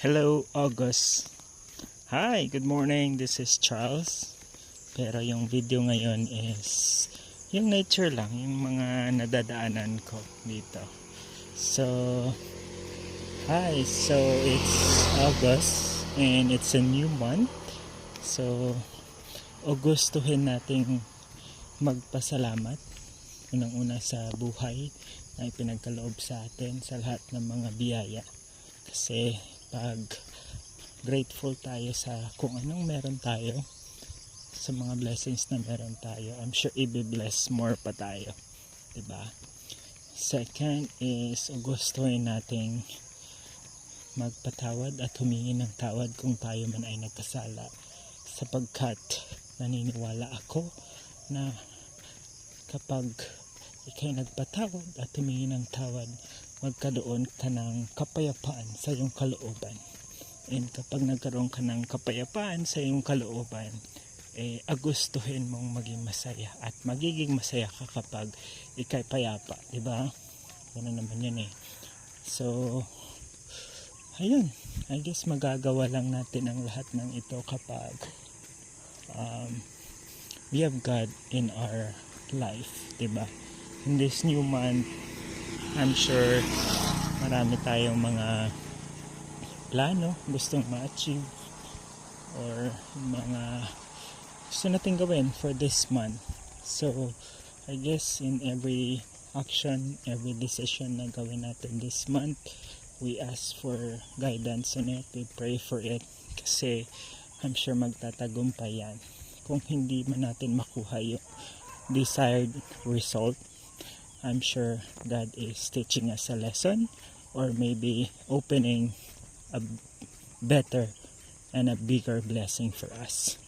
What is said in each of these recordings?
Hello, August. Hi, good morning. This is Charles. Pero yung video ngayon is yung nature lang, yung mga nadadaanan ko dito. So, hi. So, it's August and it's a new month. So, Augustuhin nating magpasalamat. Unang-una sa buhay na ipinagkaloob sa atin sa lahat ng mga biyaya. Kasi pag grateful tayo sa kung anong meron tayo, sa mga blessings na meron tayo, I'm sure i-bless more pa tayo, diba? Second is gustuhin nating magpatawad at humingi ng tawad kung tayo man ay nagkasala, sapagkat naniniwala ako na kapag ikay nagpatawad at humingi ng tawad, magkaroon ka ng kapayapaan sa iyong kalooban. And kapag nagkaroon ka ng kapayapaan sa iyong kalooban, agustuhin mong maging masaya. At magiging masaya ka kapag ikay payapa, diba? Ganoon naman yun eh. So, ayun. I guess magagawa lang natin ang lahat ng ito kapag we have God in our life, diba? In this new month, I'm sure marami tayong mga plano gustong ma-achieve or mga gusto natin gawin for this month. So I guess in every action, every decision na gawin natin this month, we ask for guidance on it, we pray for it, kasi I'm sure magtatagumpay yan. Kung hindi man natin makuha yung desired result, I'm sure God is teaching us a lesson, or maybe opening a better and a bigger blessing for us.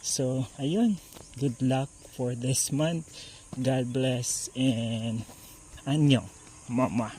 So, ayun. Good luck for this month. God bless and annyeong, mama.